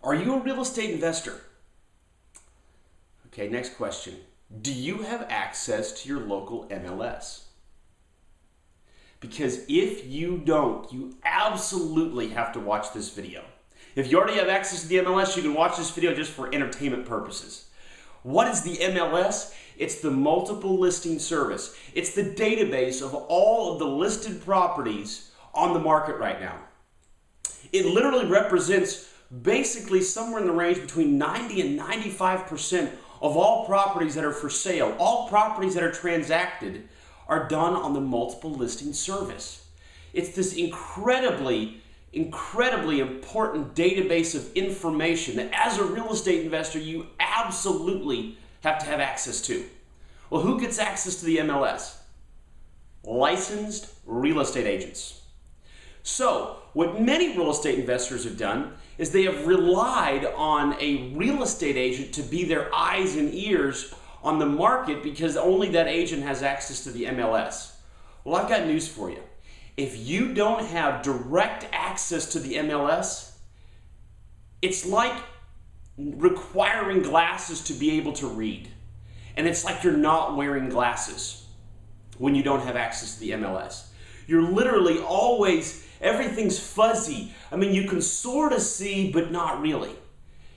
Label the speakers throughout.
Speaker 1: Are you a real estate investor? Okay, next question. Do you have access to your local MLS? Because if you don't, you absolutely have to watch this video. If you already have access to the MLS, you can watch this video just for entertainment purposes. What is the MLS? It's the multiple listing service. It's the database of all of the listed properties on the market right now. It literally represents basically somewhere in the range between 90 and 95% of all properties that are for sale. All properties that are transacted are done on the multiple listing service. It's this incredibly important database of information that as a real estate investor you absolutely have to have access to. Well, who gets access to the MLS? Licensed real estate agents. So, what many real estate investors have done is they have relied on a real estate agent to be their eyes and ears on the market because only that agent has access to the MLS. Well, I've got news for you. If you don't have direct access to the MLS, it's like requiring glasses to be able to read. And it's like you're not wearing glasses when you don't have access to the MLS. You're literally always, everything's fuzzy. I mean, you can sort of see, but not really.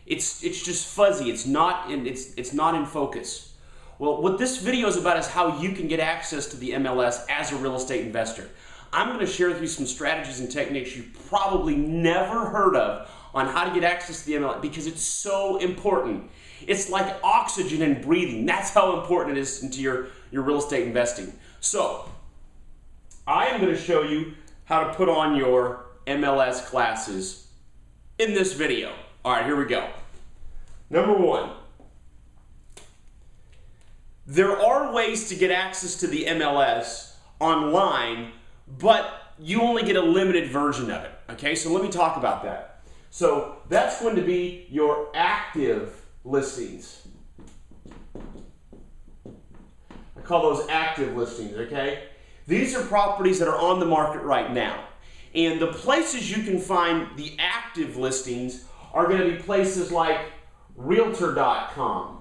Speaker 1: It's just fuzzy. It's not in focus. Well, what this video is about is how you can get access to the MLS as a real estate investor. I'm going to share with you some strategies and techniques you've probably never heard of on how to get access to the MLS because it's so important. It's like oxygen and breathing. That's how important it is into your real estate investing. So, I am going to show you how to put on your MLS glasses in this video. All right, here we go. Number one, there are ways to get access to the MLS online, but you only get a limited version of it. Okay, so let me talk about that. So that's going to be your active listings. I call those active listings, okay? These are properties that are on the market right now. And the places you can find the active listings are going to be places like Realtor.com.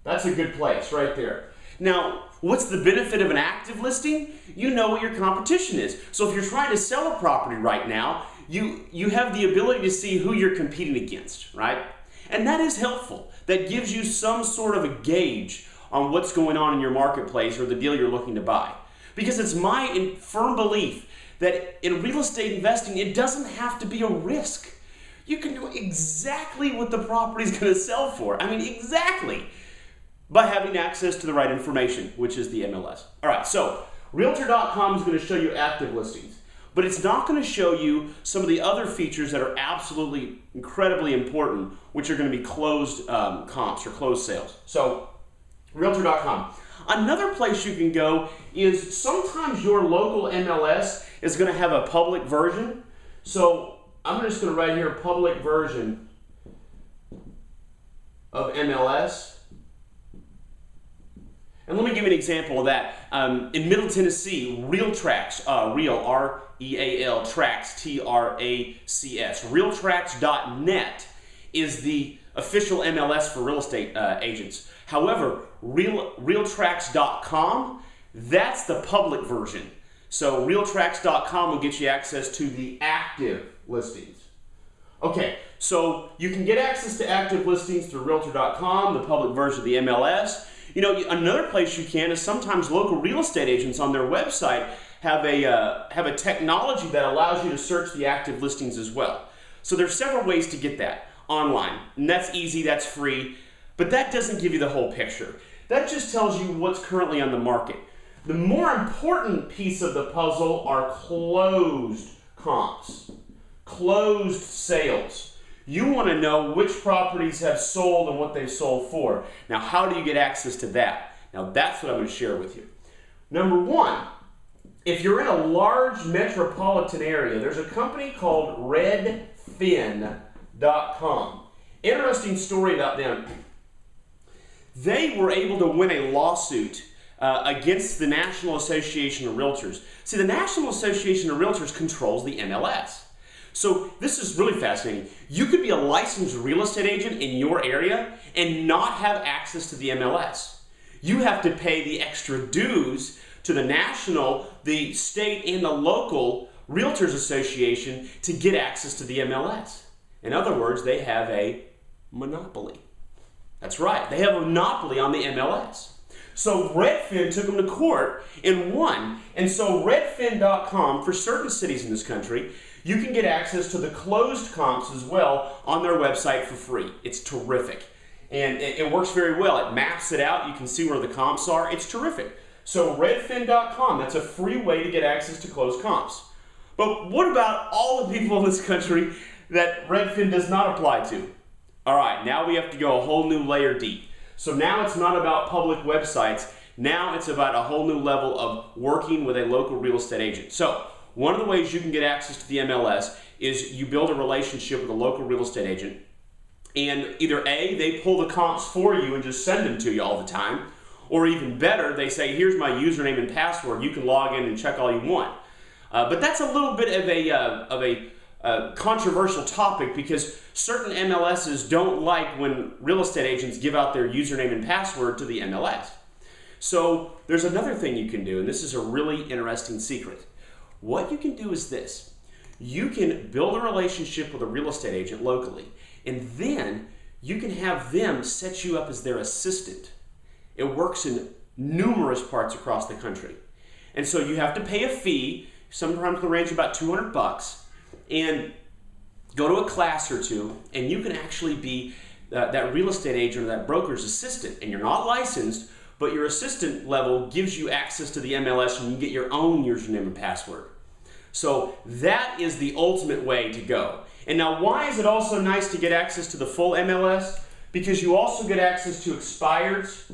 Speaker 1: That's a good place right there. Now, what's the benefit of an active listing? You know what your competition is. So if you're trying to sell a property right now, you have the ability to see who you're competing against, right? And that is helpful. That gives you some sort of a gauge on what's going on in your marketplace or the deal you're looking to buy. Because it's my firm belief that in real estate investing, it doesn't have to be a risk. You can do exactly what the property is going to sell for. I mean, exactly. By having access to the right information, which is the MLS. All right, so Realtor.com is going to show you active listings, but it's not going to show you some of the other features that are absolutely incredibly important, which are going to be closed comps or closed sales. So Realtor.com. Another place you can go is sometimes your local MLS is going to have a public version. So I'm just going to write here public version of MLS. And let me give you an example of that. In Middle Tennessee, Realtracs, Real, R-E-A-L, Tracks, T-R-A-C-S. Realtracs.net is the official MLS for real estate agents. However, Realtracs.com, that's the public version. So Realtracs.com will get you access to the active listings. Okay, so you can get access to active listings through Realtor.com, the public version of the MLS. You know, another place you can is sometimes local real estate agents on their website have a technology that allows you to search the active listings as well. So there's several ways to get that online, and that's easy, that's free, but that doesn't give you the whole picture. That just tells you what's currently on the market. The more important piece of the puzzle are closed comps, closed sales. You want to know which properties have sold and what they've sold for. Now, how do you get access to that? Now, that's what I'm going to share with you. Number one, if you're in a large metropolitan area, there's a company called Redfin.com. Interesting story about them. They were able to win a lawsuit against the National Association of Realtors. See, the National Association of Realtors controls the MLS. So this is really fascinating. You could be a licensed real estate agent in your area and not have access to the MLS. You have to pay the extra dues to the national, the state, and the local Realtors Association to get access to the MLS. In other words, they have a monopoly. That's right, they have a monopoly on the MLS. So Redfin took them to court and won. And so Redfin.com, for certain cities in this country, you can get access to the closed comps as well on their website for free. It's terrific. And it works very well. It maps it out. You can see where the comps are. It's terrific. So Redfin.com, that's a free way to get access to closed comps. But what about all the people in this country that Redfin does not apply to? All right, now we have to go a whole new layer deep. So now it's not about public websites. Now it's about a whole new level of working with a local real estate agent. So one of the ways you can get access to the MLS is you build a relationship with a local real estate agent, and either A, they pull the comps for you and just send them to you all the time, or even better, they say, here's my username and password, you can log in and check all you want. But that's a little bit of a controversial topic because certain MLSs don't like when real estate agents give out their username and password to the MLS. So there's another thing you can do, and this is a really interesting secret. What you can do is this. You can build a relationship with a real estate agent locally, and then you can have them set you up as their assistant. It works in numerous parts across the country. And so you have to pay a fee, sometimes the range of about $200, and go to a class or two, and you can actually be that real estate agent or that broker's assistant. And you're not licensed, but your assistant level gives you access to the MLS and you get your own username and password. So that is the ultimate way to go. And now why is it also nice to get access to the full MLS? Because you also get access to expireds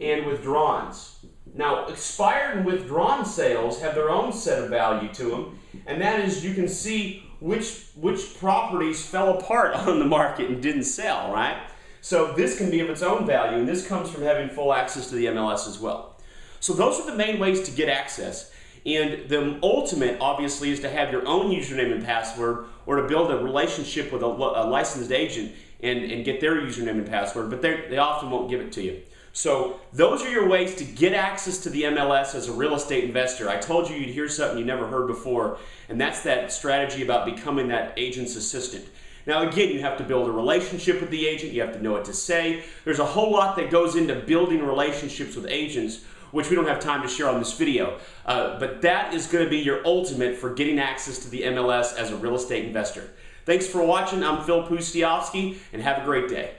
Speaker 1: and withdrawns. Now expired and withdrawn sales have their own set of value to them, and that is you can see which properties fell apart on the market and didn't sell, right? So this can be of its own value, and this comes from having full access to the MLS as well. So those are the main ways to get access. And the ultimate, obviously, is to have your own username and password, or to build a relationship with a licensed agent and get their username and password, but they often won't give it to you. So those are your ways to get access to the MLS as a real estate investor. I told you you'd hear something you never heard before, and that's that strategy about becoming that agent's assistant. Now again, you have to build a relationship with the agent, you have to know what to say. There's a whole lot that goes into building relationships with agents, which we don't have time to share on this video, but that is going to be your ultimate for getting access to the MLS as a real estate investor. Thanks for watching. I'm Phil Pustiowski, and have a great day.